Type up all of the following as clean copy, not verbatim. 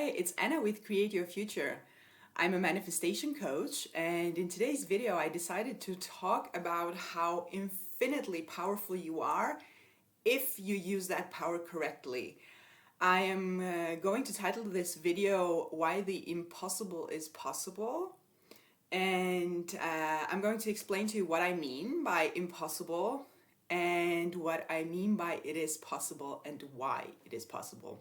it's Anna with Create Your Future. I'm a manifestation coach, and in today's video I decided to talk about how infinitely powerful you are if you use that power correctly. I am going to title this video Why the Impossible is Possible, and I'm going to explain to you what I mean by impossible and what I mean by it is possible and why it is possible.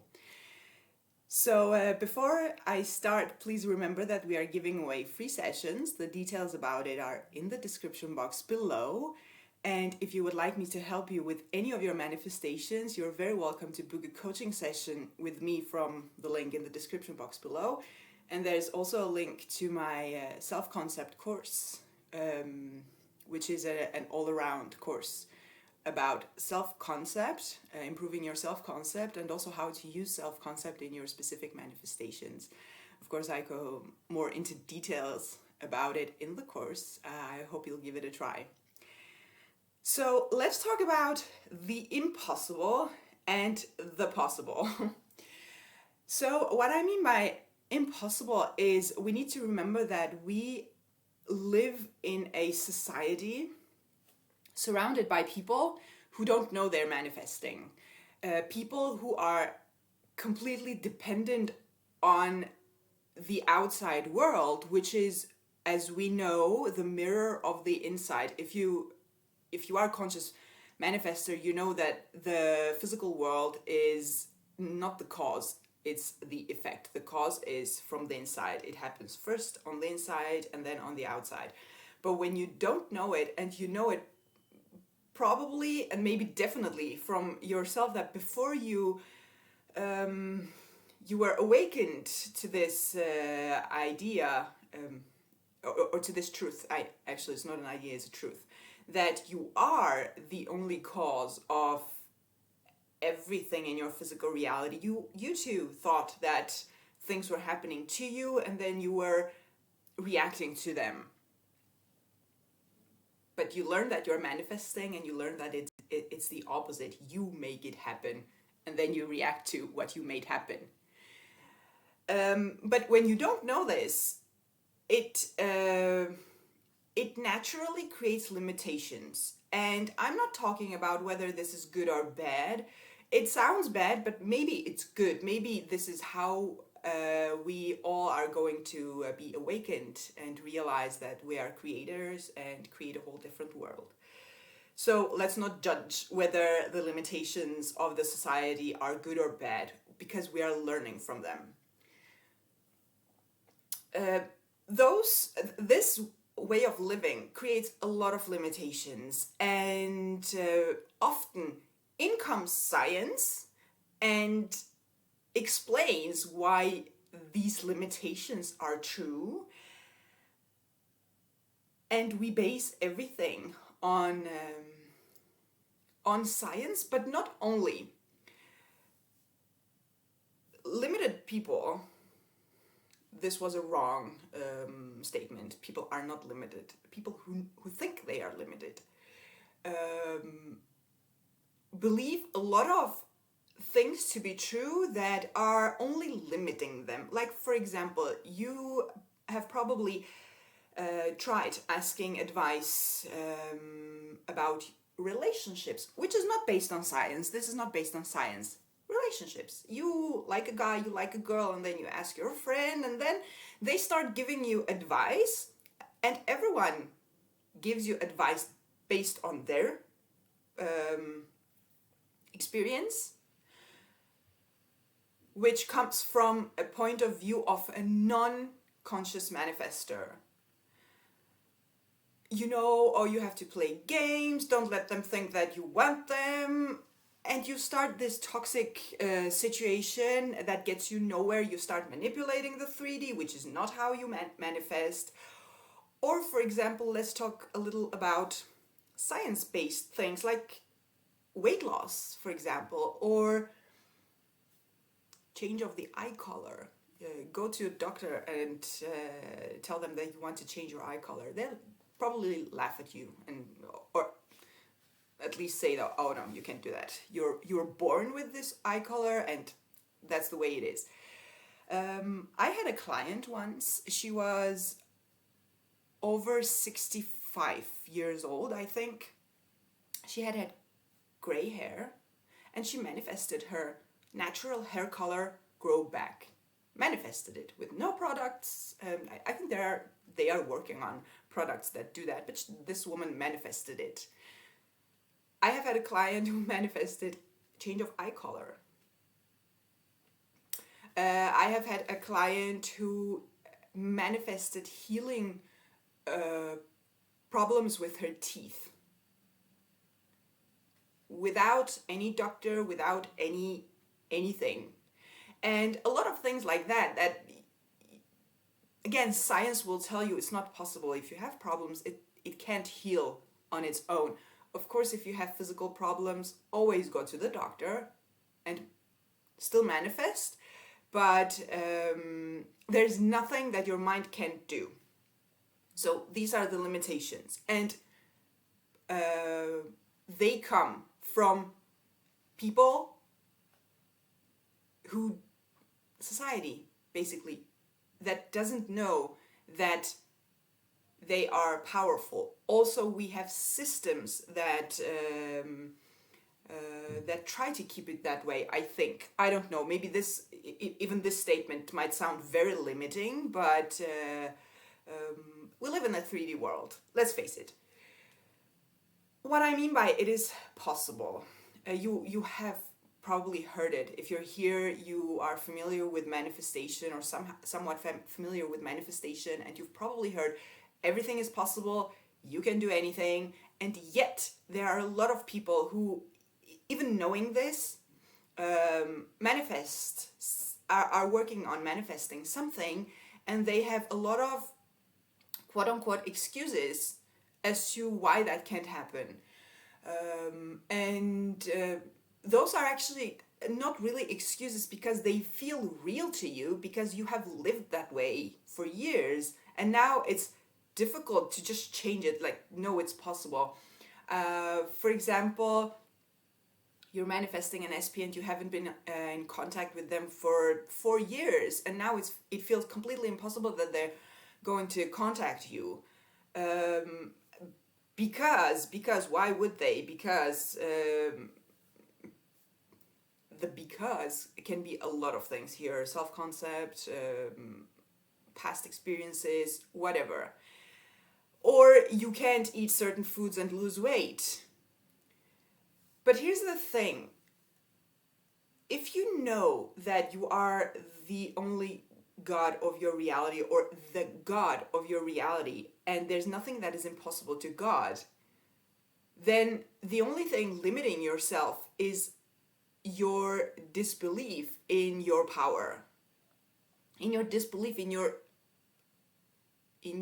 So before I start, please remember that we are giving away free sessions. The details about it are in the description box below. And if you would like me to help you with any of your manifestations, you're very welcome to book a coaching session with me from the link in the description box below. And there's also a link to my self-concept course, which is an all-around course about self-concept, improving your self-concept, and also how to use self-concept in your specific manifestations. Of course, I go more into details about it in the course. I hope you'll give it a try. So let's talk about the impossible and the possible. So what I mean by impossible is we need to remember that we live in a society surrounded by people who don't know they're manifesting. People who are completely dependent on the outside world, which is, as we know, the mirror of the inside. If you are a conscious manifester, you know that the physical world is not the cause, it's the effect. The cause is from the inside. It happens first on the inside and then on the outside. But when you don't know it, and you know it probably and maybe definitely from yourself, that before you were awakened to this idea, or to this truth. Actually, it's not an idea, it's a truth, that you are the only cause of everything in your physical reality. You too thought that things were happening to you, and then you were reacting to them. But you learn that you're manifesting, and you learn that it's the opposite. You make it happen, and then you react to what you made happen. But when you don't know this, it naturally creates limitations. And I'm not talking about whether this is good or bad. It sounds bad, but maybe it's good. Maybe this is how we all are going to be awakened and realize that we are creators and create a whole different world. So let's not judge whether the limitations of the society are good or bad, because we are learning from them. This way of living creates a lot of limitations, and often in comes science and explains why these limitations are true, and we base everything on science. But not only. Limited people, this was a wrong statement. People are not limited. People who think they are limited believe a lot of things to be true that are only limiting them. Like, for example, you have probably tried asking advice about relationships, which is not based on science. This is not based on science. Relationships. You like a guy, you like a girl, and then you ask your friend, and then they start giving you advice, and everyone gives you advice based on their experience, which comes from a point of view of a non-conscious manifester. You know, or you have to play games, don't let them think that you want them, and you start this toxic situation that gets you nowhere. You start manipulating the 3D, which is not how you manifest. Or, for example, let's talk a little about science-based things like weight loss, for example, or change of the eye color. Go to a doctor and tell them that you want to change your eye color. They'll probably laugh at you, or at least say that, oh no, you can't do that. You're born with this eye color, and that's the way it is. I had a client once. She was over 65 years old, I think. She had gray hair, and she manifested her natural hair color grow back. Manifested it with no products. I think they are working on products that do that, but this woman manifested it. I have had a client who manifested change of eye color. I have had a client who manifested healing problems with her teeth without any doctor, without anything. And a lot of things like that again, science will tell you it's not possible. If you have problems, it can't heal on its own. Of course, if you have physical problems, always go to the doctor and still manifest. But there's nothing that your mind can't do. So these are the limitations. And they come from people who, society basically, that doesn't know that they are powerful. Also, we have systems that that try to keep it that way, I think. I don't know, maybe even this statement might sound very limiting, but we live in a 3D world, let's face it. What I mean by it is possible. You have probably heard it. If you're here, you are familiar with manifestation or somewhat familiar with manifestation, and you've probably heard everything is possible, you can do anything, and yet there are a lot of people who, even knowing this, are working on manifesting something, and they have a lot of quote-unquote excuses as to why that can't happen. Those are actually not really excuses, because they feel real to you, because you have lived that way for years, and now it's difficult to just change it, like, no, it's possible. For example, you're manifesting an SP and you haven't been in contact with them for 4 years, and now it feels completely impossible that they're going to contact you. Because why would they? Because it can be a lot of things here: self-concept, past experiences, whatever. Or you can't eat certain foods and lose weight. But here's the thing. If you know that you are the only God of your reality, or the God of your reality, and there's nothing that is impossible to God, then the only thing limiting yourself is your disbelief in your power, in your disbelief in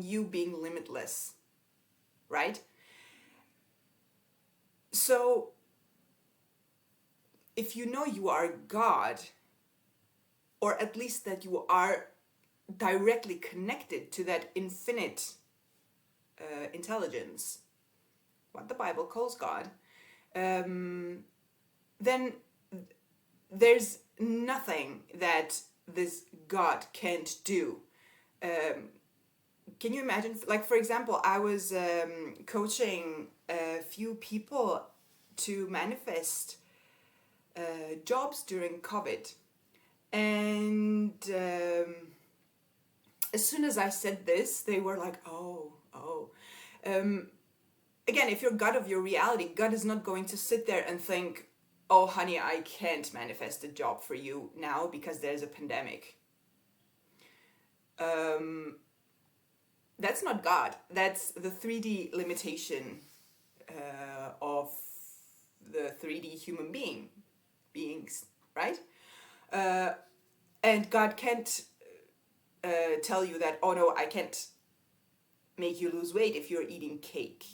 you being limitless, right? So if you know you are God, or at least that you are directly connected to that infinite intelligence, what the Bible calls God, then there's nothing that this God can't do. Can you imagine, like, for example, I was coaching a few people to manifest jobs during COVID. And as soon as I said this, they were like, oh. Again, if you're God of your reality, God is not going to sit there and think, oh, honey, I can't manifest a job for you now because there's a pandemic. That's not God. That's the 3D limitation of the 3D human beings, right? And God can't tell you that, oh no, I can't make you lose weight if you're eating cake.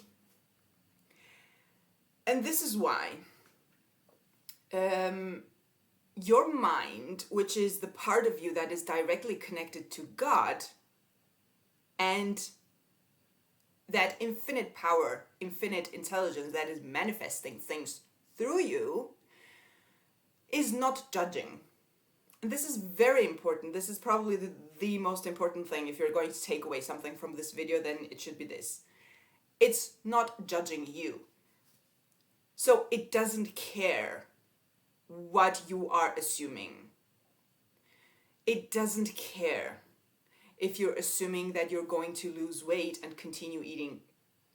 And this is why your mind, which is the part of you that is directly connected to God, and that infinite power, infinite intelligence that is manifesting things through you, is not judging. And this is very important. This is probably the most important thing. If you're going to take away something from this video, then it should be this. It's not judging you. So it doesn't care what you are assuming. It doesn't care if you're assuming that you're going to lose weight and continue eating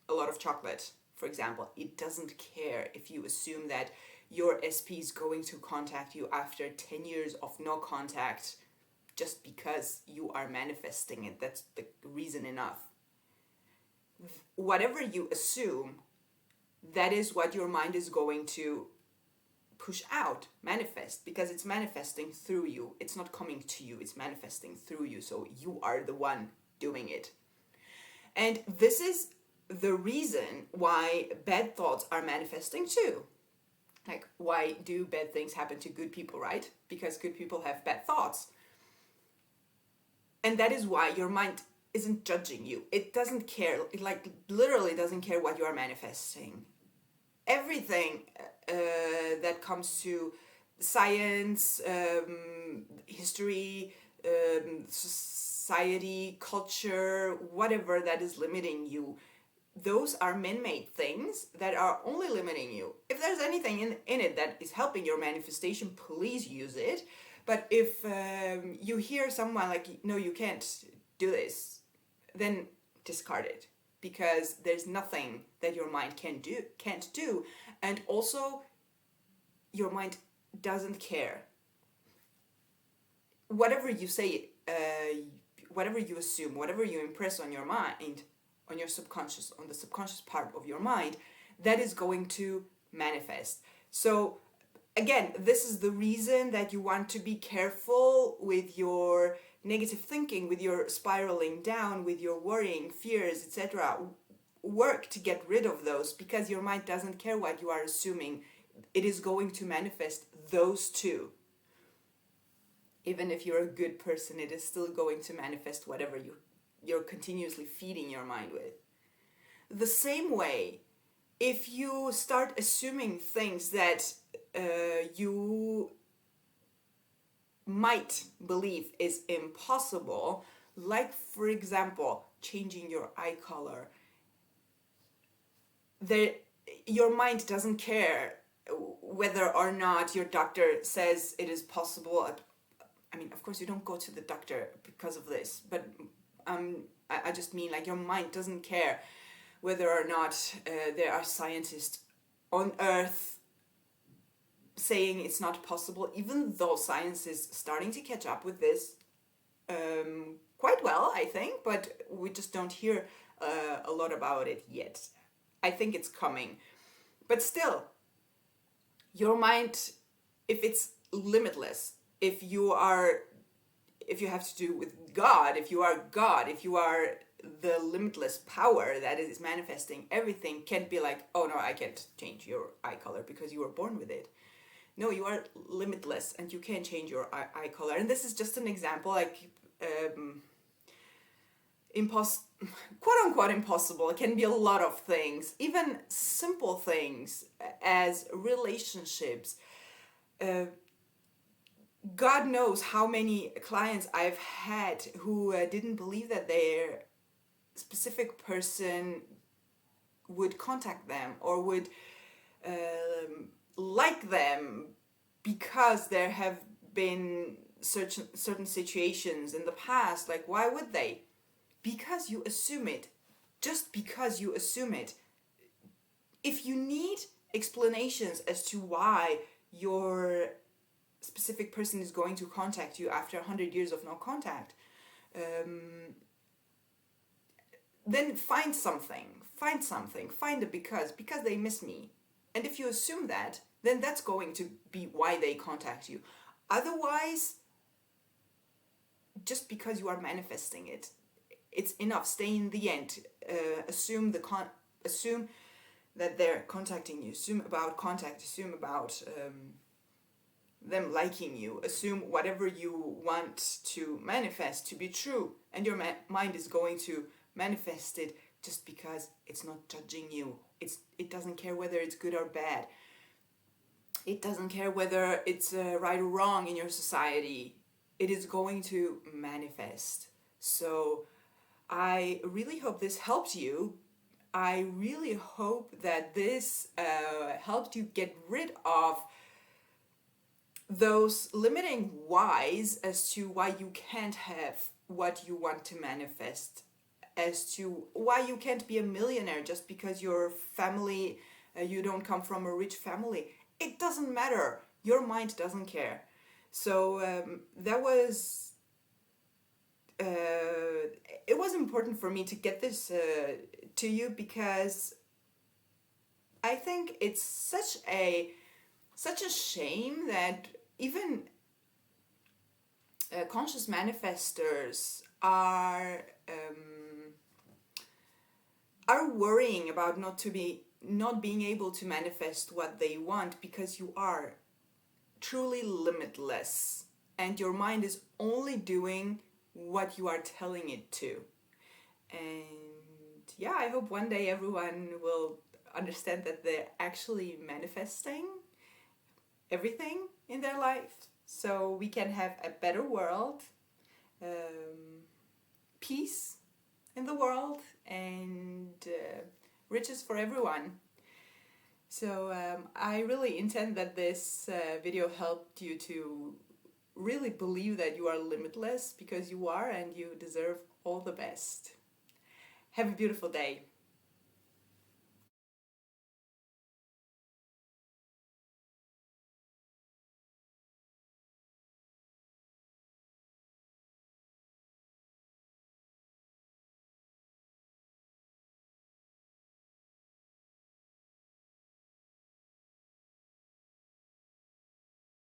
a lot of chocolate, for example. It doesn't care if you assume that your SP is going to contact you after 10 years of no contact just because you are manifesting it. That's the reason enough. Whatever you assume, that is what your mind is going to push out, manifest, because it's manifesting through you. It's not coming to you, it's manifesting through you. So you are the one doing it. And this is the reason why bad thoughts are manifesting too. Like, why do bad things happen to good people, right? Because good people have bad thoughts. And that is why your mind isn't judging you. It doesn't care. It like literally doesn't care what you are manifesting. Everything that comes to science, history, society, culture, whatever that is limiting you, those are man-made things that are only limiting you. If there's anything in it that is helping your manifestation, please use it. But if you hear someone like, no, you can't do this, then discard it, because there's nothing that your mind can't do. And also, your mind doesn't care. Whatever you say, whatever you assume, whatever you impress on your mind, on your subconscious, on the subconscious part of your mind, that is going to manifest. So again, this is the reason that you want to be careful with your negative thinking, with your spiraling down, with your worrying, fears, etc. Work to get rid of those, because your mind doesn't care what you are assuming. It is going to manifest those two. Even if you're a good person, it is still going to manifest whatever you're continuously feeding your mind with. The same way, if you start assuming things that you might believe is impossible, like for example, changing your eye color, your mind doesn't care whether or not your doctor says it is possible. I mean, of course, you don't go to the doctor because of this, but I just mean, like, your mind doesn't care whether or not there are scientists on Earth saying it's not possible, even though science is starting to catch up with this quite well, I think, but we just don't hear a lot about it yet. I think it's coming. But still, your mind, if it's limitless, if you have to do with God, if you are God, if you are the limitless power that is manifesting everything, can't be like, oh no, I can't change your eye color because you were born with it. No, you are limitless and you can't change your eye color. And this is just an example, like quote unquote impossible. It can be a lot of things, even simple things as relationships. God knows how many clients I've had who didn't believe that their specific person would contact them or would like them, because there have been certain situations in the past. Like, why would they? Because you assume it. Just because you assume it. If you need explanations as to why your specific person is going to contact you after 100 years of no contact, then find a because they miss me. And if you assume that, then that's going to be why they contact you. Otherwise, just because you are manifesting it, it's enough. Stay in the end. Assume that they're contacting you. Assume about contact. Assume about them liking you. Assume whatever you want to manifest to be true, and your mind is going to manifest it just because it's not judging you. It doesn't care whether it's good or bad. It doesn't care whether it's right or wrong in your society. it is going to manifest. So I really hope this helps you. I really hope that this helped you get rid of those limiting whys as to why you can't have what you want to manifest, as to why you can't be a millionaire just because your family, you don't come from a rich family. It doesn't matter. Your mind doesn't care. So that was it was important for me to get this to you, because I think it's such a shame that even conscious manifestors are worrying about not being able to manifest what they want, because you are truly limitless and your mind is only doing what you are telling it to. And yeah, I hope one day everyone will understand that they're actually manifesting everything in their life, so we can have a better world, peace in the world, and riches for everyone. So I really intend that this video helped you to really believe that you are limitless, because you are, and you deserve all the best. Have a beautiful day.